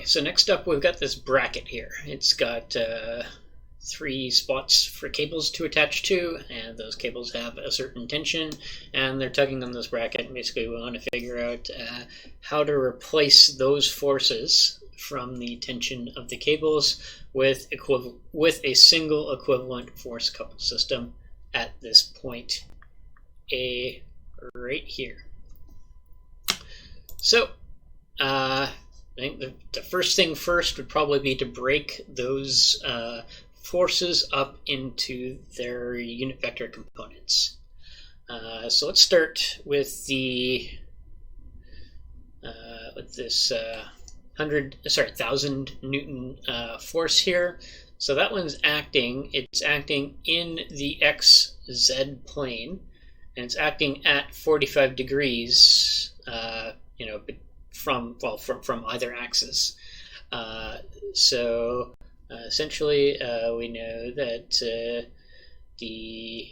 so next up we've got this bracket here. It's got 3 spots for cables to attach to, and those cables have a certain tension, and they're tugging on this bracket. And basically we want to figure out how to replace those forces from the tension of the cables with a single equivalent force coupled system at this point A right here. So I think the first thing first would probably be to break those forces up into their unit vector components. So let's start with this 1,000 Newton force here. So that one's acting. It's acting in the XZ plane, and it's acting at 45 degrees. From either axis. So essentially, we know that the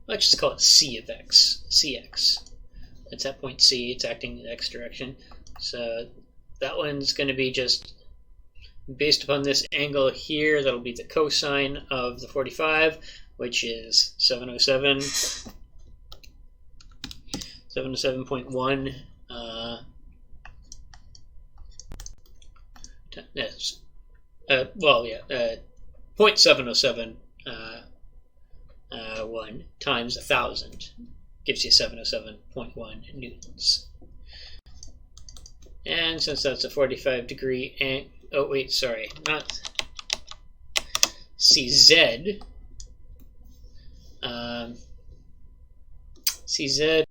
let's just call it C of X, Cx. It's at point C, it's acting in the X direction. So that one's going to be just based upon this angle here. That'll be the cosine of the 45, which is 707, 707.1. Yes. 0.707 1 times 1,000 gives you 707.1 newtons. And since that's a 45 degree angle, oh wait, sorry, not CZ. CZ.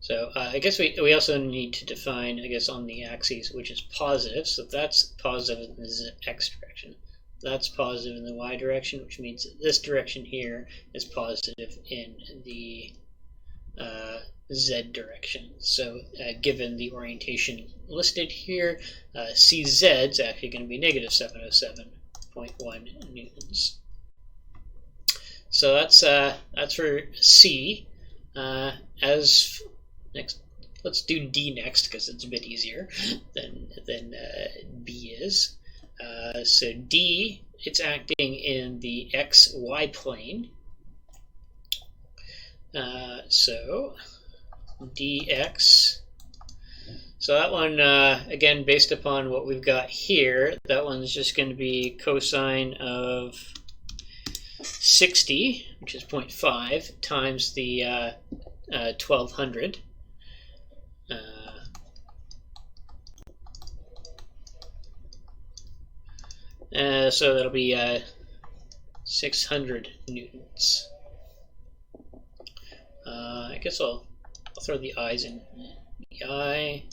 So I guess we also need to define, I guess, on the axis, which is positive. So that's positive in the X direction. That's positive in the Y direction, which means that this direction here is positive in the Z direction. So given the orientation listed here, CZ is actually going to be negative 707.1 newtons. So that's for C. As next, let's do D next because it's a bit easier than B is. So D, it's acting in the XY plane. So dx. So that one, again, based upon what we've got here, that one's just going to be cosine of 60, which is 0.5, times the 1200. So that'll be 600 newtons. I guess I'll throw the i's in. The I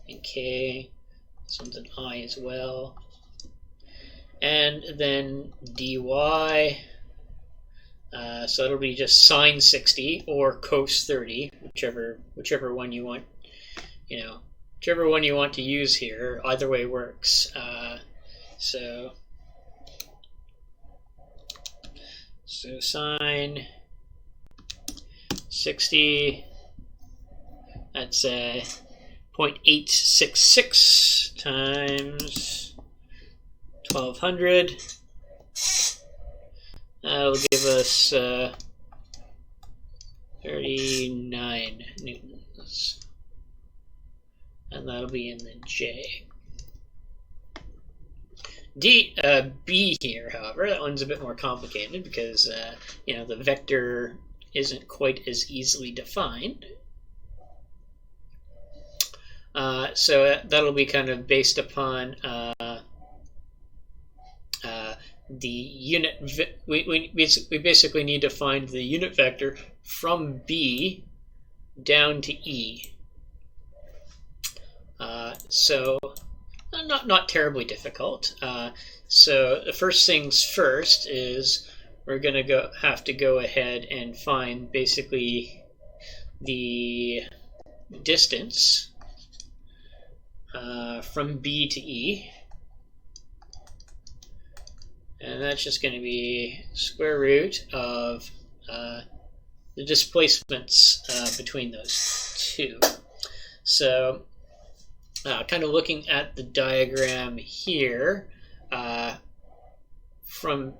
and K. This one's an I as well. And then dy. So it'll be just sine 60 or cos 30, whichever one you want. Whichever one you want to use here. Either way works. So sine 60, that's 0.866 times 1200. That'll give us 39 newtons. And that'll be in the J. B here, however, that one's a bit more complicated because the vector isn't quite as easily defined. So that'll be kind of based upon the unit. We basically need to find the unit vector from B down to E. So not terribly difficult. So the first things first is we're going to have to go ahead and find basically the distance from B to E. And that's just going to be square root of the displacements between those two. So kind of looking at the diagram here, from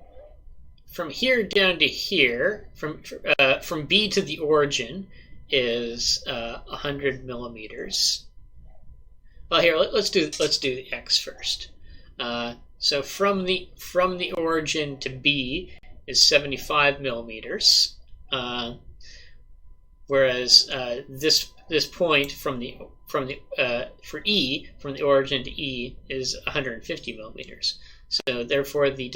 here down to here, from B to the origin is 100 millimeters. Well, here let's do the X first. So from the origin to B is 75 millimeters, whereas this point for E, from the origin to E, is 150 millimeters. So therefore, the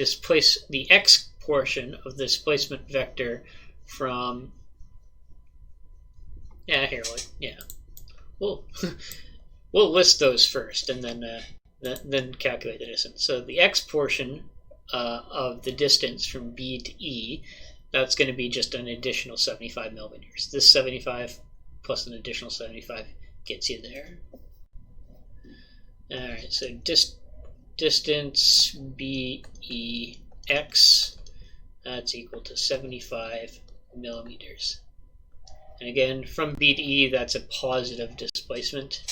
X portion of the displacement vector from we'll list those first and then calculate the distance. So the X portion of the distance from B to E, that's going to be just an additional 75 millimeters. This 75 plus an additional 75 gets you there. All right, so distance BEX, that's equal to 75 millimeters. And again, from B to E, that's a positive displacement.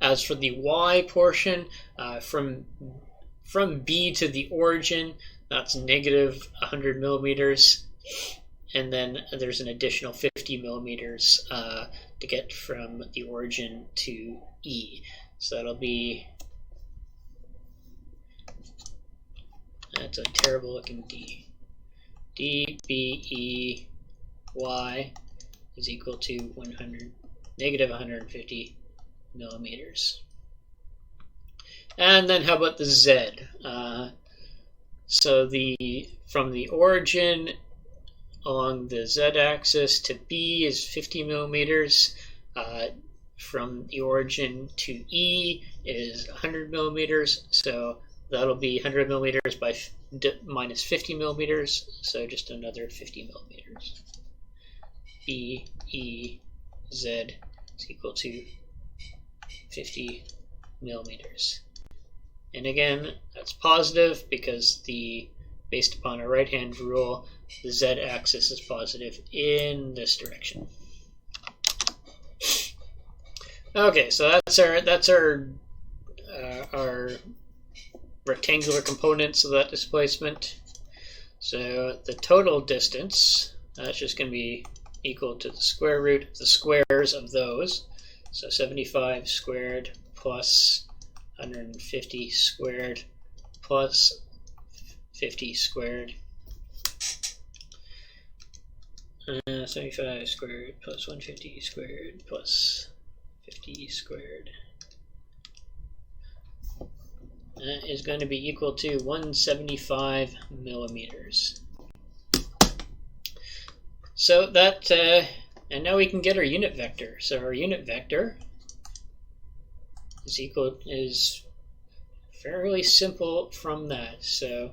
As for the Y portion, from B to the origin, that's negative 100 millimeters. And then there's an additional 50 millimeters to get from the origin to E. So that'll be, that's a terrible looking D. DBEY is equal to negative 150 millimeters. And then how about the Z? So from the origin along the Z-axis to B is 50 millimeters. From the origin to E is 100 millimeters. So that'll be 100 millimeters by minus 50 millimeters. So just another 50 millimeters. BEZ is equal to 50 millimeters. And again, that's positive because based upon our right-hand rule, the Z-axis is positive in this direction. Okay, so that's our rectangular components of that displacement. So the total distance, that's just going to be equal to the square root of the squares of those. So 75 squared plus 150 squared plus 50 squared. 75 squared plus 150 squared plus 50 squared. That is going to be equal to 175 millimeters. So that, and now we can get our unit vector. So our unit vector is fairly simple from that. So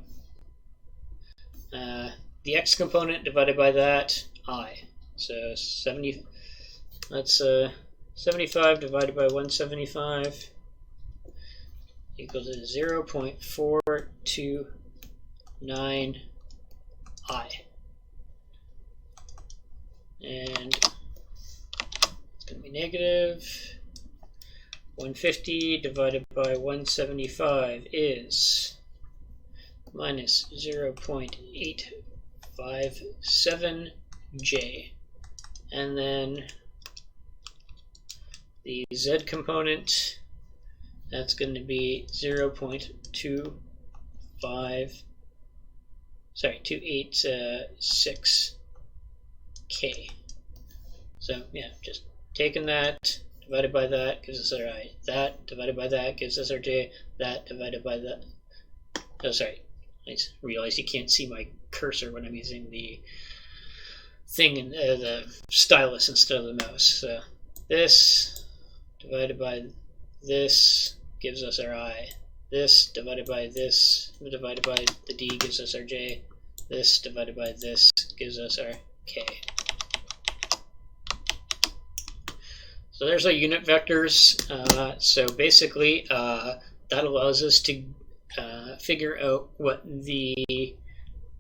the X component divided by that, I. So 75 divided by 175 equals to 0.429 I. And it's going to be negative 150 divided by 175 is minus 0.857 and then the Z component, that's going to be 286 K. So yeah, just taking that divided by that gives us our I. That divided by that gives us our J. That divided by that. Oh, sorry. I just realized you can't see my cursor when I'm using the thing in the stylus instead of the mouse. So this divided by this gives us our I. This divided by this divided by the D gives us our J. This divided by this gives us our K. So there's our unit vectors. So basically, that allows us to figure out what the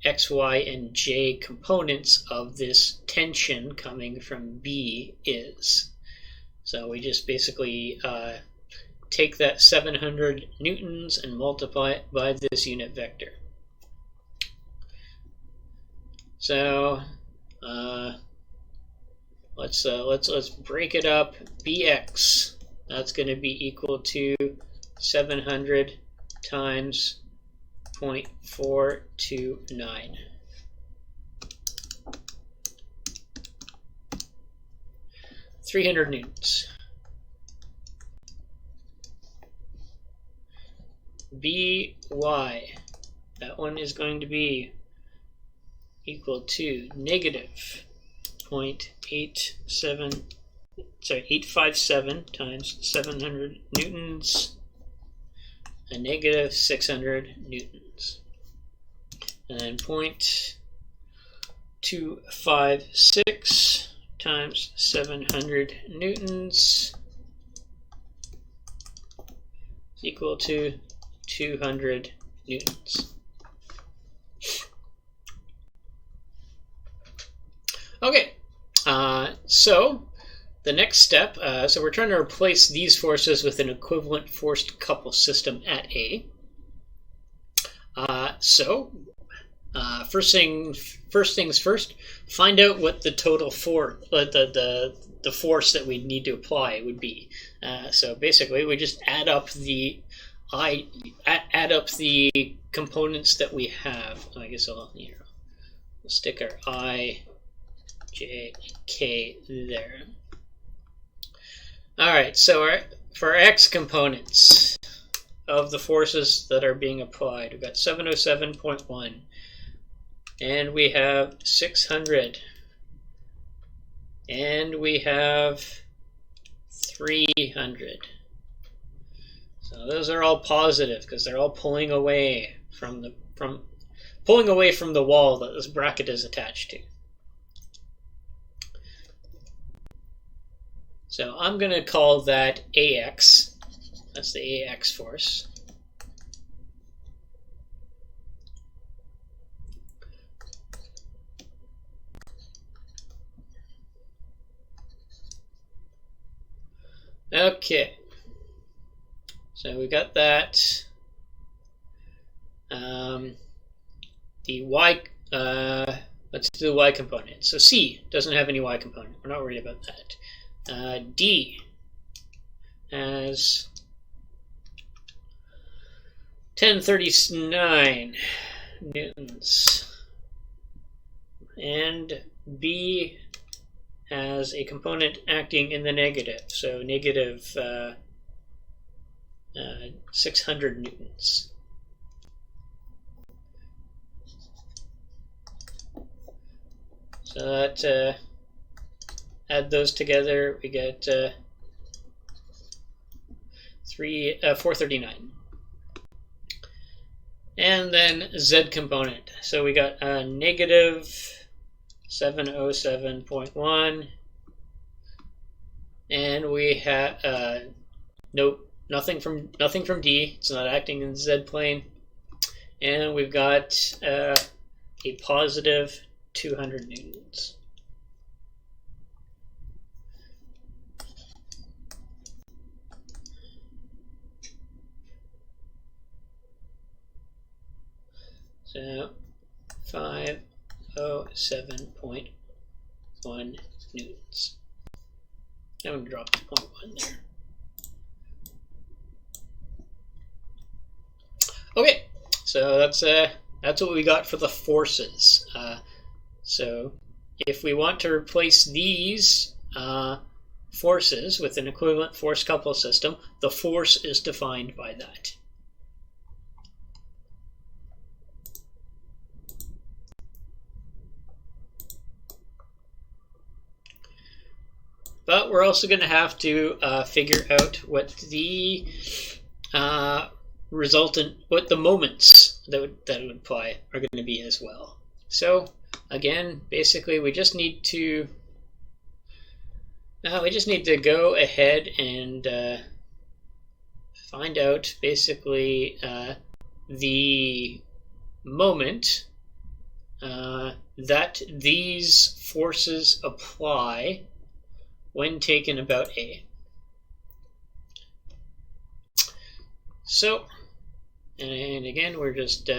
x, y, and j components of this tension coming from B is. So we just basically take that 700 newtons and multiply it by this unit vector. So let's break it up. Bx, that's going to be equal to 700 times 0.429. $300 newtons. By, that one is going to be equal to negative 857 times 700 newtons, and negative 600 newtons. And then 0.256 times 700 newtons is equal to 200 newtons. Okay, so the next step, so we're trying to replace these forces with an equivalent forced couple system at A. First things first, find out what the total the force that we need to apply would be. So basically, we just add up the components that we have. I guess we'll stick our I, J, K there. All right. So for our X components of the forces that are being applied, we've got 707.1. And we have 600, and we have 300. So those are all positive because they're all pulling away from the wall that this bracket is attached to. So I'm going to call that AX. That's the AX force. Okay, so we got that. The Y, let's do the Y component. So C doesn't have any Y component. We're not worried about that. D has 1039 newtons, and B has a component acting in the negative, so negative 600 newtons. So that add those together, we get 439. And then Z component. So we got negative 707.1, and we have nothing from D. It's not acting in the Z plane, and we've got a positive 200 newtons. So 507.1 newtons. I'm going to drop the 0.1 there. Okay, so that's what we got for the forces. So if we want to replace these forces with an equivalent force couple system, the force is defined by that. But we're also going to have to figure out what the what the moments that would apply are going to be as well. So again, basically, we just need to go ahead and find out basically the moment that these forces apply when taken about A. So, and again, we're just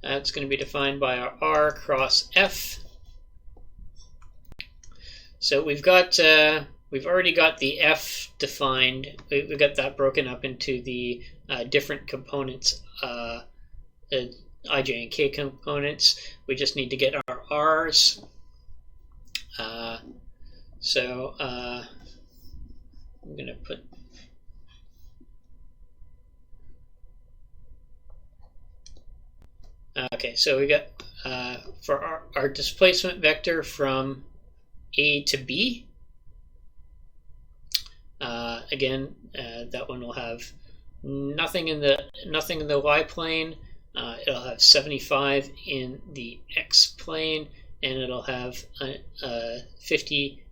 that's going to be defined by our R cross F. So we've already got the F defined. We've got that broken up into the different components, the ij and k components. We just need to get our R's. So I'm going to put okay, so we got for our displacement vector from A to B. Again, that one will have nothing in the y plane. It'll have 75 in the x plane, and it'll have 50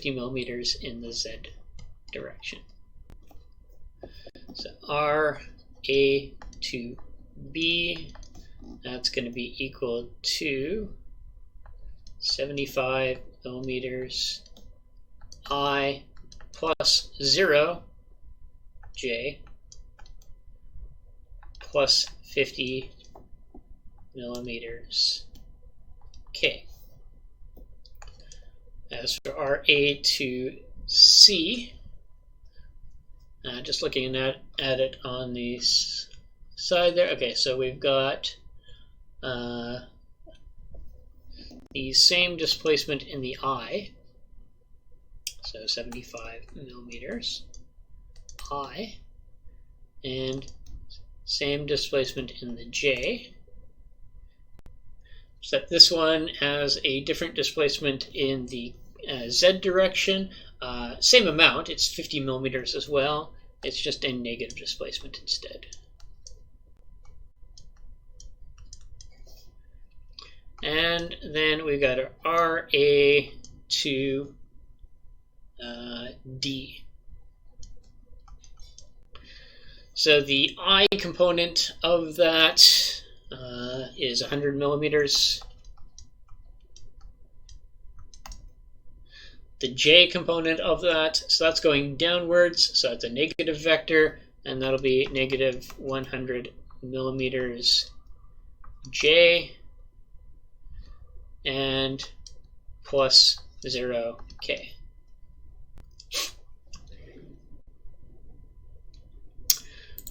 millimeters in the z direction. So R A to B, that's going to be equal to 75 millimeters I plus 0 J plus 50 millimeters K. As for RA to C, just looking at it on the side there. Okay, so we've got the same displacement in the I, so 75 millimeters I, and same displacement in the J, except this one has a different displacement in the Z direction. Same amount, it's 50 millimeters as well, it's just a negative displacement instead. And then we've got our RA to D. So the I component of that is 100 millimeters. The J component of that, so that's going downwards, so it's a negative vector, and that'll be negative 100 millimeters J and plus 0 K.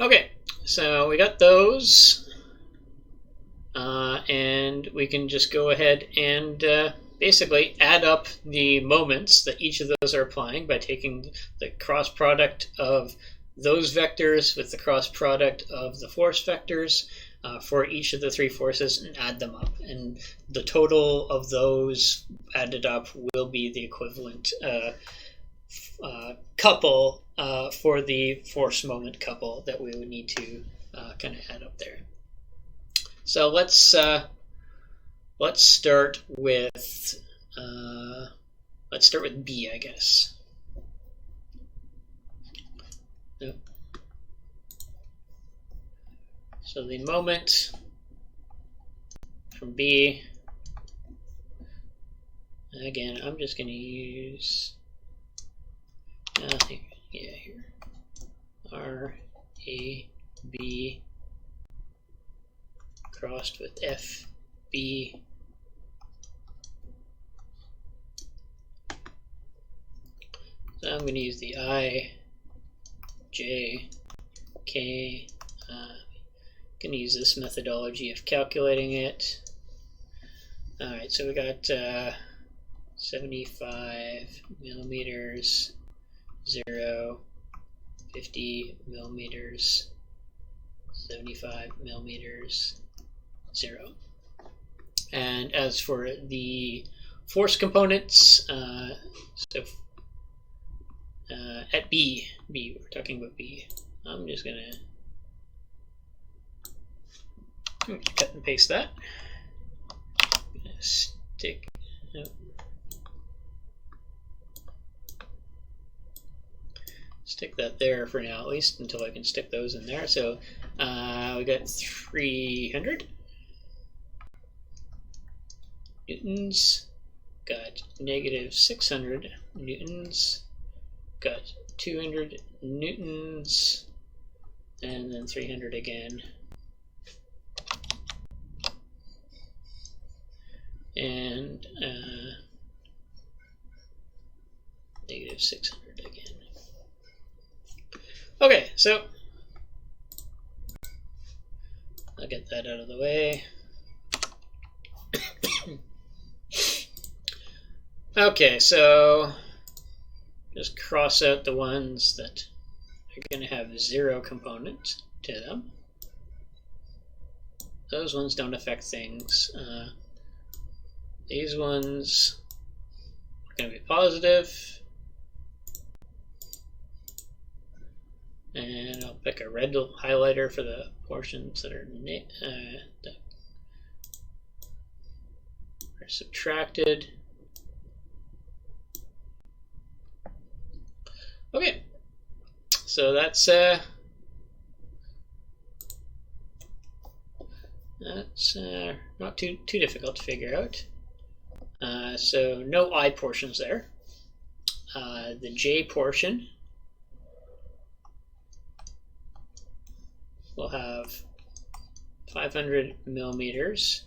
Okay, so we got those, and we can just go ahead and basically add up the moments that each of those are applying by taking the cross product of those vectors with the cross product of the force vectors for each of the three forces and add them up. And the total of those added up will be the equivalent couple for the force moment couple that we would need to kind of add up there. So let's start with B, I guess. Yep. So the moment from B, again, I'm just going to use here R A B crossed with F B. So I'm going to use the I, J, K. Going to use this methodology of calculating it. All right, so we got 75 millimeters, 0, 50 millimeters, 75 millimeters, 0. And as for the force components, so at B, we're talking about B. I'm just going to cut and paste that. I'm going to stick. stick that there for now, at least, until I can stick those in there. So we got 300 newtons, got negative 600 newtons, got 200 newtons, and then 300 again. And negative 600 again. Okay, so I'll get that out of the way. Okay, so just cross out the ones that are going to have 0 component to them. Those ones don't affect things. These ones are going to be positive. And I'll pick a red highlighter for the portions that are subtracted. Okay, so that's not too difficult to figure out. So no I portions there. The J portion will have 500 millimeters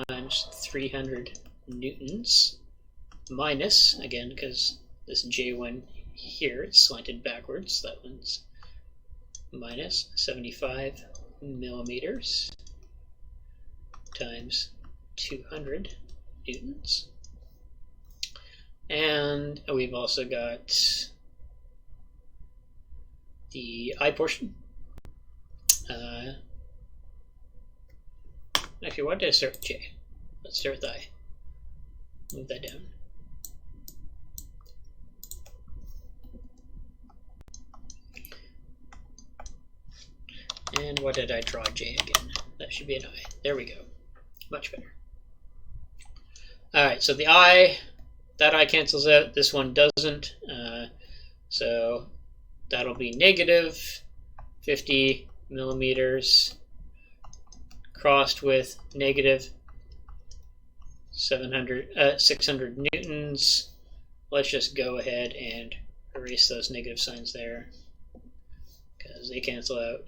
times 300 newtons minus, again, because this J1 here, it's slanted backwards, that one's minus 75 millimeters times 200 newtons. And we've also got the I portion. Actually, why did I start with J? Let's start with I. Move that down. And why did I draw J again? That should be an I. There we go. Much better. Alright, so the I, that I cancels out. This one doesn't. So that'll be negative 50 millimeters crossed with negative 600 newtons. Let's just go ahead and erase those negative signs there because they cancel out.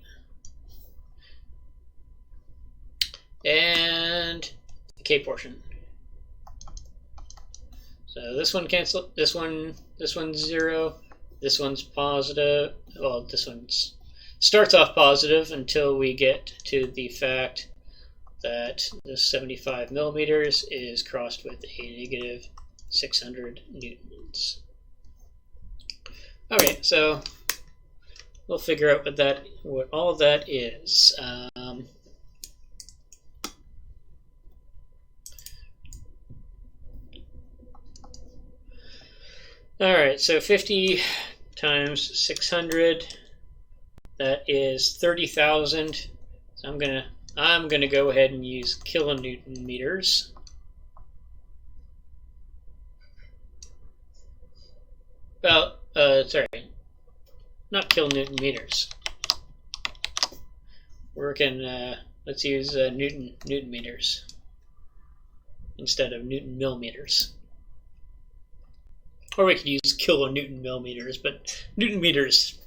And the K portion. So this one cancel. This one's 0. This one's positive. Well, this one starts off positive until we get to the fact that the 75 millimeters is crossed with a negative 600 newtons. Okay, so we'll figure out what all that is. All right, so 50 times 600, that is 30,000. So I'm gonna go ahead and use kilonewton meters. Well, sorry, not kilonewton meters. Let's use Newton meters instead of Newton millimeters. Or we could use kilonewton millimeters, but Newton meters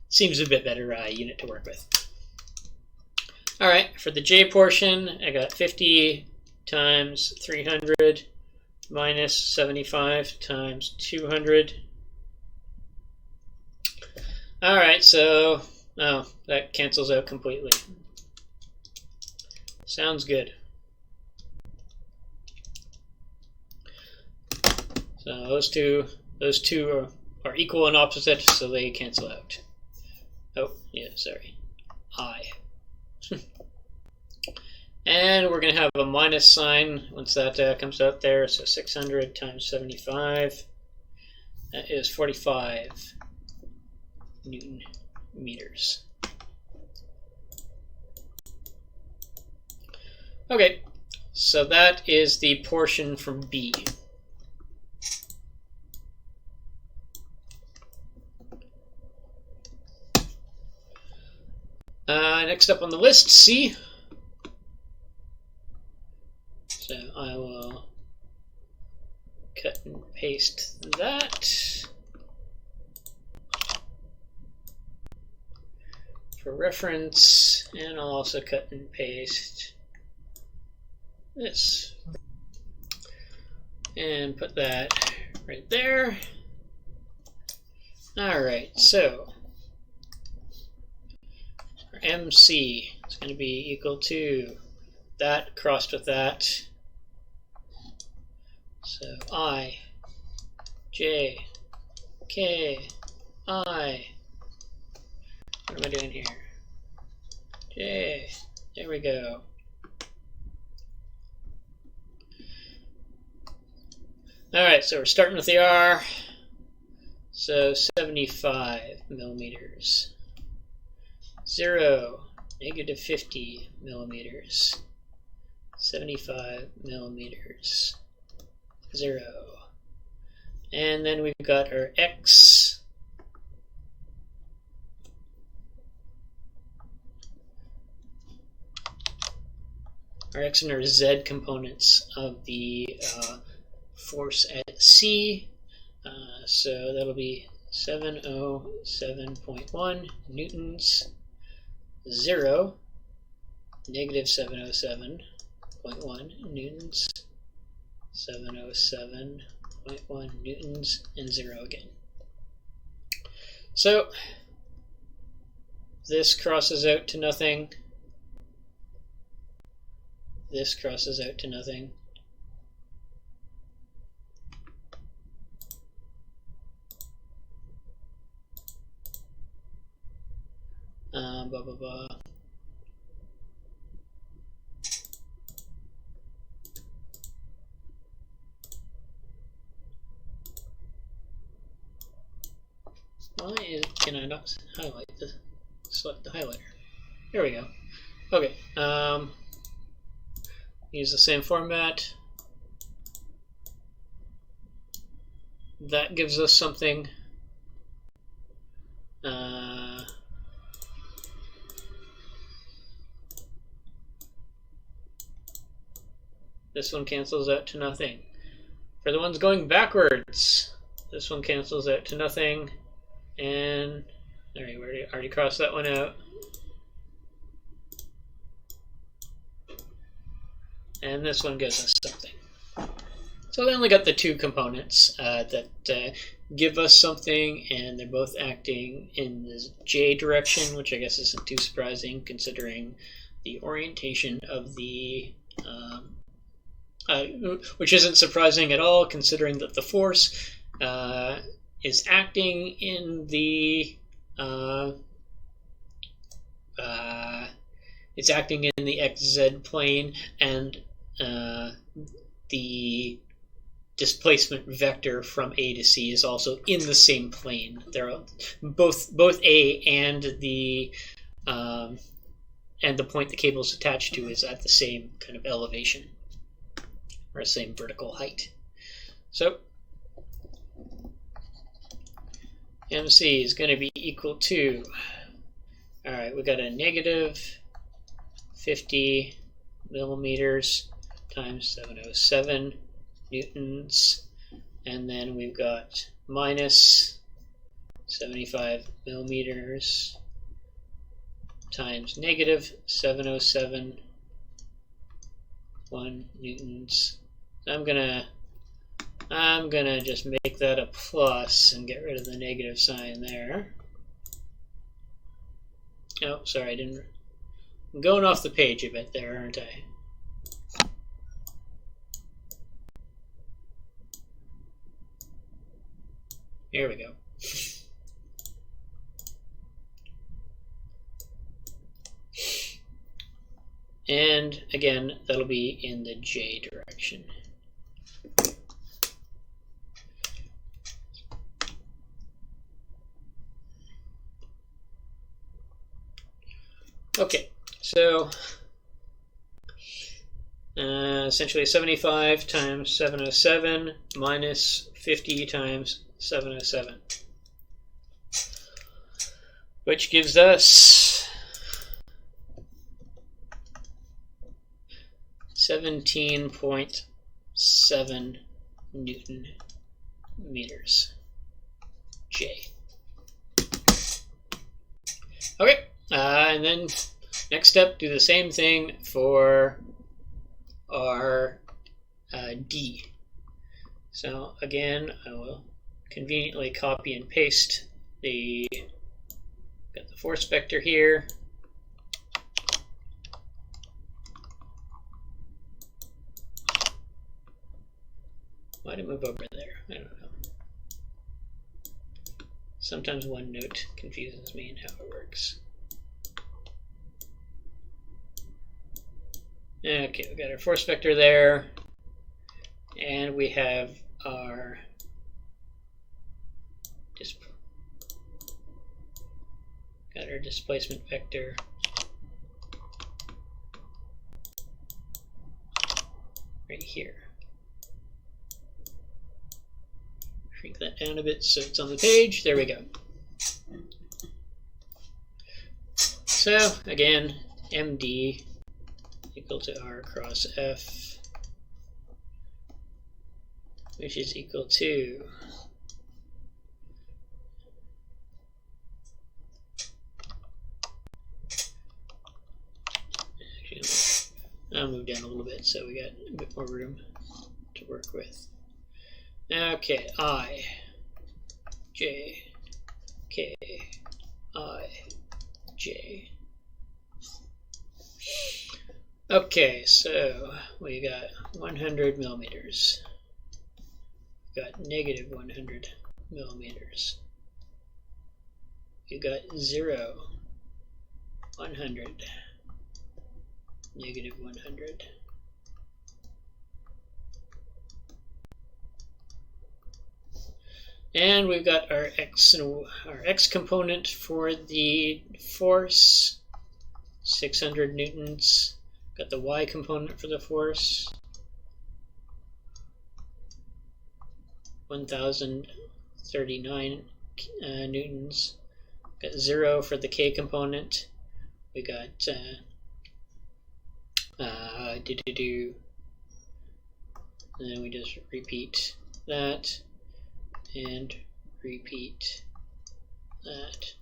seems a bit better unit to work with. All right, for the J portion, I got 50 times 300 minus 75 times 200. All right, so that cancels out completely. Sounds good. So those two are equal and opposite, so they cancel out. Oh, yeah, sorry. I. And we're going to have a minus sign once that comes out there. So 600 times 75, that is 45 Newton meters. Okay, so that is the portion from B. Next up on the list, C. So I will cut and paste that. For reference, and I'll also cut and paste this. And put that right there. Alright, so our MC is going to be equal to that crossed with that. So I, J, K, I. What am I doing here? J. There we go. Alright, so we're starting with the R. So 75 millimeters. 0, negative 50 millimeters. 75 millimeters. 0. And then we've got our X. Our X and our Z components of the force at C. So that'll be 707.1 newtons, 0, negative 707.1 newtons, 707.1 newtons, and 0 again. So this crosses out to nothing. This crosses out to nothing. Blah, blah, blah. Why can I not highlight this? Select the highlighter. There we go. Okay. Use the same format. That gives us something. This one cancels out to nothing. For the ones going backwards, this one cancels out to nothing. And there we already crossed that one out. And this one gives us something. So we only got the two components that give us something, and they're both acting in the J direction, which I guess isn't too surprising considering the orientation of the which isn't surprising at all considering that the force is acting in the it's acting in the XZ plane, and the displacement vector from A to C is also in the same plane. They're both A and the point the cable is attached to is at the same kind of elevation, or the same vertical height. So MC is going to be equal to, alright, we got a negative 50 millimeters times 707 newtons, and then we've got minus 75 millimeters times negative 707 1 newtons. I'm gonna just make that a plus and get rid of the negative sign there. Oh, sorry, I didn't. I'm going off the page a bit there, aren't I? Here we go. And again, that'll be in the J direction. Okay, so essentially 75 times 707 minus 50 times 707, which gives us 17.7 Newton meters J. Okay, and then next step, do the same thing for our D. So again, I will conveniently copy and paste got the force vector here. Why did it move over there? I don't know. Sometimes OneNote confuses me in how it works. Okay, we got our force vector there, and we have our displacement vector right here. Shrink that down a bit so it's on the page. There we go. So again, MD equal to R cross F, which is equal to I'll move down a little bit so we got a bit more room to work with. Okay, I, J, K, I, J. Okay, so we got 100 millimeters. We got negative 100 millimeters. We got 0, 100, negative 100. And we've got our x component for the force, 600 newtons. Got the y component for the force, 1039 newtons. Got 0 for the k component. We got and then we just repeat that and repeat that.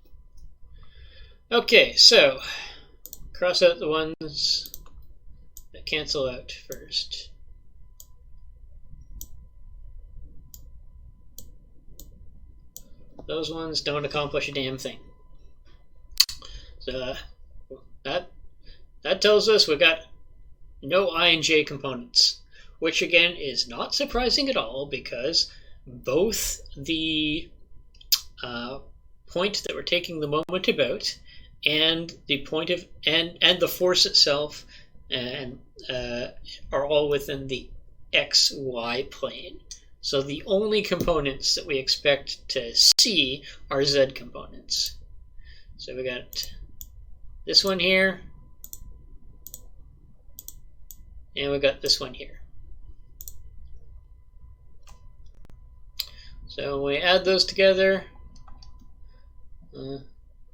Okay, so cross out the ones that cancel out first. Those ones don't accomplish a damn thing. So that tells us we got no I and j components, which again is not surprising at all because both the point that we're taking the moment about and the point of and the force itself and are all within the xy plane. So the only components that we expect to see are z components. So we got this one here, and we got this one here. So when we add those together,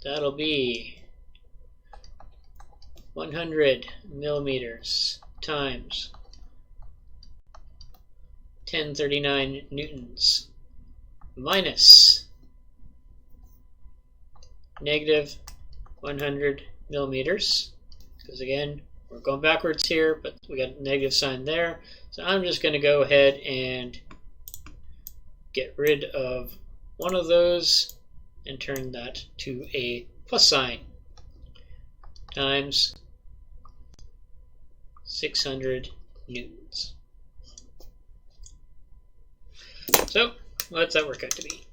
that'll be 100 millimeters times 1039 newtons minus negative 100 millimeters, because again we're going backwards here, but we got a negative sign there. So I'm just going to go ahead and get rid of one of those and turn that to a plus sign times 600 newtons. So what's that work out to be?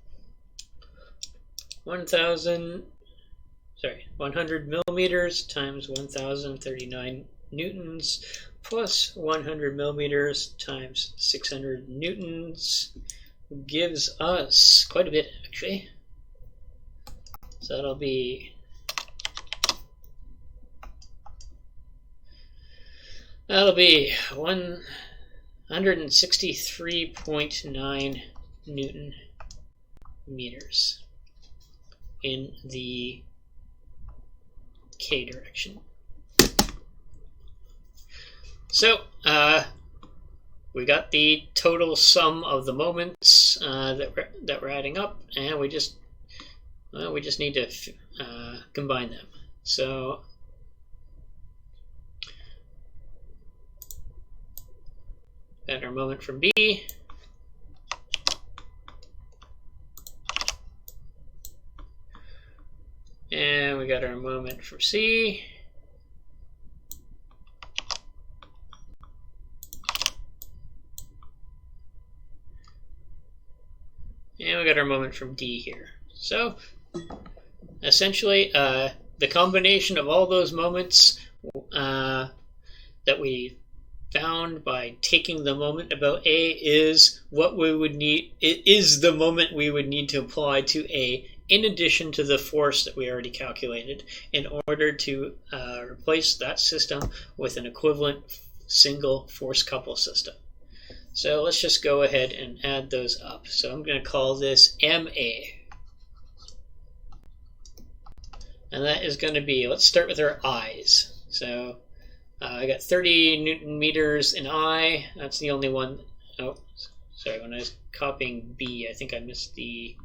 100 millimeters times 1039 newtons plus 100 millimeters times 600 newtons gives us quite a bit, actually. So that'll be 163.9 Newton meters in the k direction. So we got the total sum of the moments that we're adding up, and we just need to combine them. So got our moment from B. And we got our moment from C. And we got our moment from D here. So essentially, the combination of all those moments that we found by taking the moment about A is what we would need. It is the moment we would need to apply to A in addition to the force that we already calculated in order to replace that system with an equivalent single force couple system. So let's just go ahead and add those up. So I'm going to call this MA. And that is going to be, let's start with our I's. So I got 30 Newton meters in I. That's the only one. Oh, sorry, when I was copying B, I think I missed the...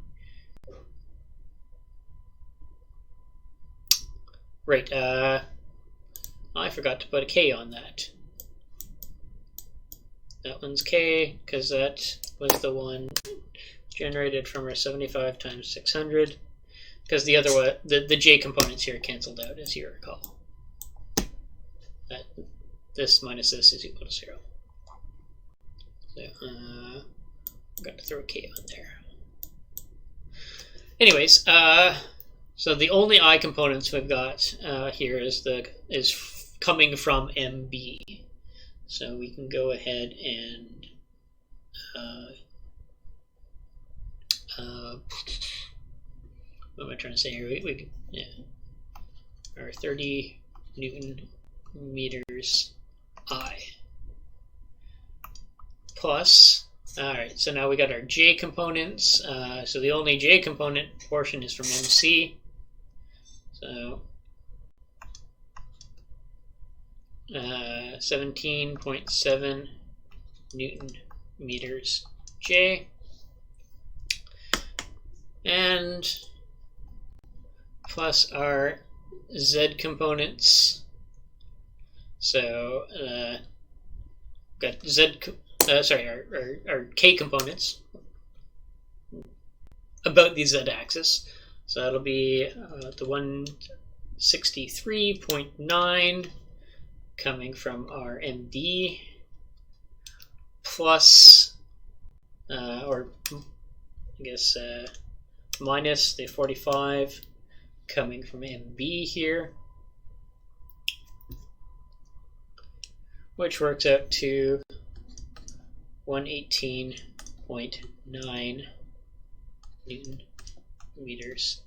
Right, I forgot to put a K on that. That one's K, because that was the one generated from our 75 times 600. Because the other one, the J components here canceled out, as you recall. That this minus this is equal to 0. So, I've got to throw a K on there. Anyways, so the only I components we've got here is coming from MB. So we can go ahead and what am I trying to say here? Yeah, our 30 Newton meters I plus. All right, so now we got our J components. So the only J component portion is from MC. So 17.7 Newton meters J, and plus our Z components. So got our K components about the Z axis. So that'll be the 163.9 coming from our MD plus, or I guess minus the 45 coming from MB here, which works out to 118.9 Newton meters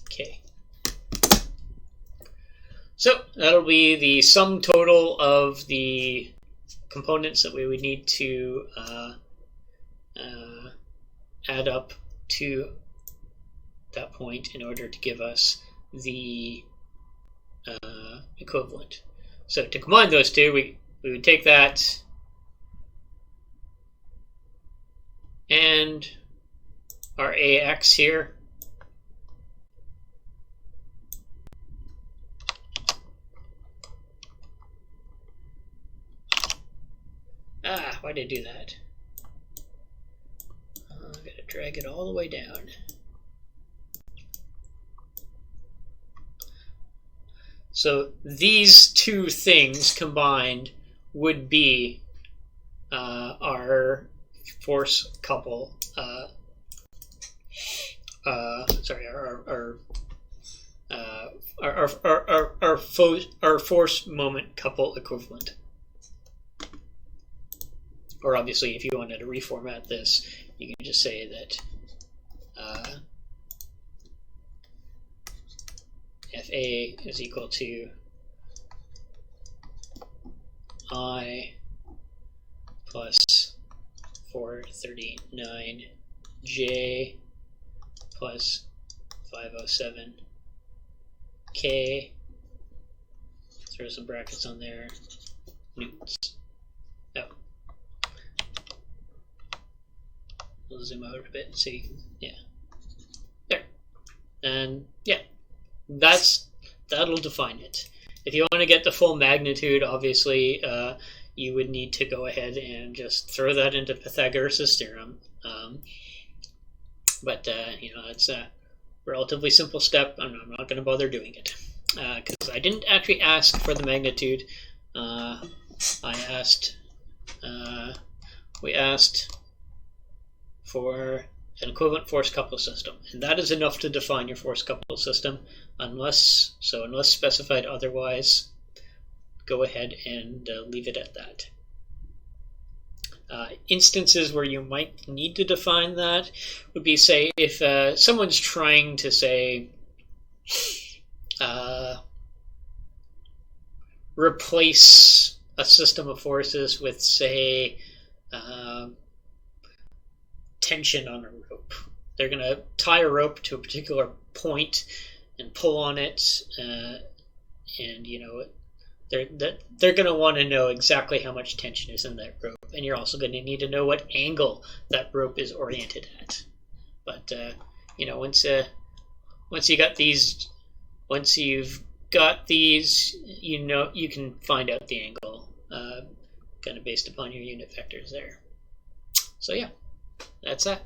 K. So that'll be the sum total of the components that we would need to add up to that point in order to give us the equivalent. So to combine those two, we would take that and our AX here. Why did I do that? I've got to drag it all the way down. So these two things combined would be our force couple. Our force moment couple equivalent. Or obviously, if you wanted to reformat this, you can just say that FA is equal to I plus 439J plus 507K. Throw some brackets on there. newtons. Oh, we'll zoom out a bit so you can, yeah, there, and yeah, that'll define it. If you want to get the full magnitude, obviously, you would need to go ahead and just throw that into Pythagoras' theorem. But it's a relatively simple step. I'm not going to bother doing it because I didn't actually ask for the magnitude. We asked for an equivalent force coupled system, and that is enough to define your force coupled system, unless specified otherwise. Go ahead and leave it at that. Instances where you might need to define that would be, say, if someone's trying to say replace a system of forces with, say, tension on a rope. They're going to tie a rope to a particular point and pull on it, and they're going to want to know exactly how much tension is in that rope, and you're also going to need to know what angle that rope is oriented at. But once you've got these, you can find out the angle, kind of based upon your unit vectors there. So yeah, that's that.